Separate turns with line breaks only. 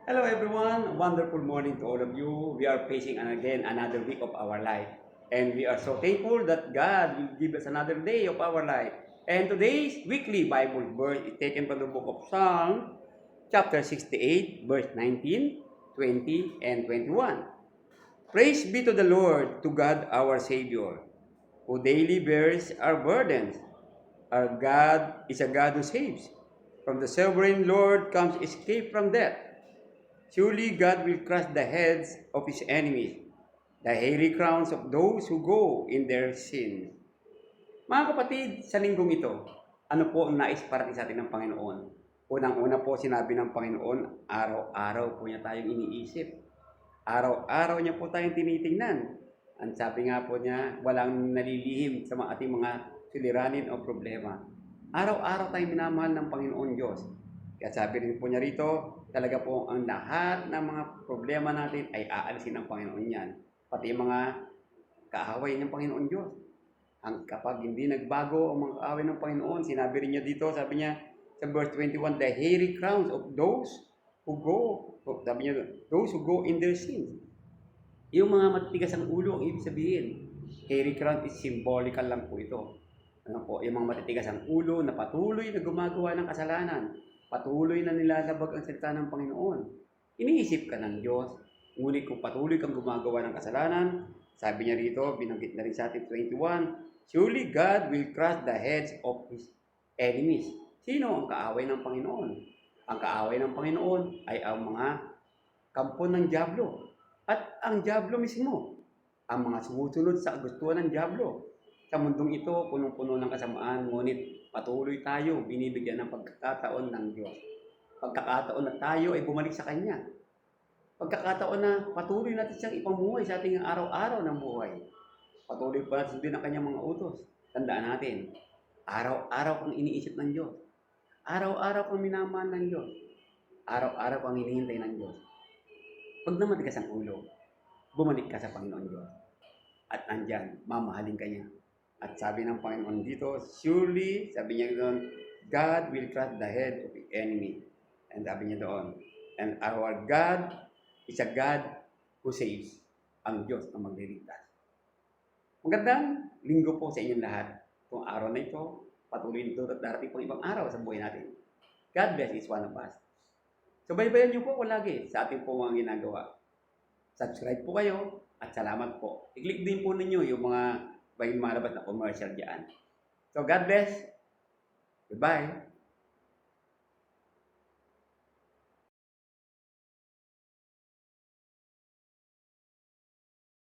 Hello everyone, wonderful morning to all of you. We are facing again another week of our life. And we are so thankful that God will give us another day of our life. And today's weekly Bible verse is taken from the book of Psalm, chapter 68, verse 19, 20, and 21. Praise be to the Lord, to God our Savior, who daily bears our burdens. Our God is a God who saves. From the sovereign Lord comes escape from death. Surely God will crush the heads of his enemies, the hairy crowns of those who go in their sins. Mga kapatid, sa linggong ito, ano po ang nais parating sa atin ng Panginoon? Unang-una po sinabi ng Panginoon, araw-araw po niya tayong iniisip. Araw-araw niya po tayong tinitingnan. Ang sabi nga po niya, walang nalilihim sa ating mga suliranin o problema. Araw-araw tayong minamahal ng Panginoon Diyos. Kaya sabi rin po niya rito, talaga po ang lahat ng mga problema natin ay aalisin ng Panginoon yan. Pati mga kaaway ng Panginoon Diyos. Kapag hindi nagbago ang mga kaaway ng Panginoon, sinabi rin niya dito, sabi niya sa verse 21, the hairy crowns of those who go, sabi niya, those who go in their sins. Yung mga matitigas ang ulo, ang ibig sabihin, hairy crown is symbolical lang po ito. Ano po, yung mga matitigas ang ulo na patuloy na gumagawa ng kasalanan, patuloy na nilalabag ang salita ng Panginoon. Iniisip ka ng Diyos, ngunit kung patuloy kang gumagawa ng kasalanan, sabi niya rito, binanggit na rin sa atin 21, surely God will crush the heads of His enemies. Sino ang kaaway ng Panginoon? Ang kaaway ng Panginoon ay ang mga kampo ng Diablo. At ang Diablo mismo, ang mga sumusunod sa gustuhan ng Diablo. Sa mundong ito, punong-puno ng kasamaan, ngunit patuloy tayo binibigyan ng pagkakataon ng Diyos. Pagkakataon na tayo ay bumalik sa Kanya. Pagkakataon na patuloy natin siyang ipamuhay sa ating araw-araw ng buhay. Patuloy pa natin sundin ang Kanyang mga utos. Tandaan natin, araw-araw kang iniisip ng Diyos. Araw-araw kang minamahal ng Diyos. Araw-araw kang hinihintay ng Diyos. Pag namatigas ang ulo, bumalik ka sa Panginoon Diyos. At nandyan, mamahalin ka niya. At sabi ng Panginoon dito, surely, sabi niya doon, God will crush the head of the enemy. And sabi niya doon, and our God is a God who saves. Ang Diyos ang magliligtas. Magandang linggo po sa inyong lahat. Kung araw na ito, patuloy nito at darating pang ibang araw sa buhay natin. God bless each one of us. So, baybayan niyo po lagi sa ating po mga ginagawa. Subscribe po kayo at salamat po. I-click din po ninyo yung mga malabas na commercial dyan. So, God bless. Goodbye.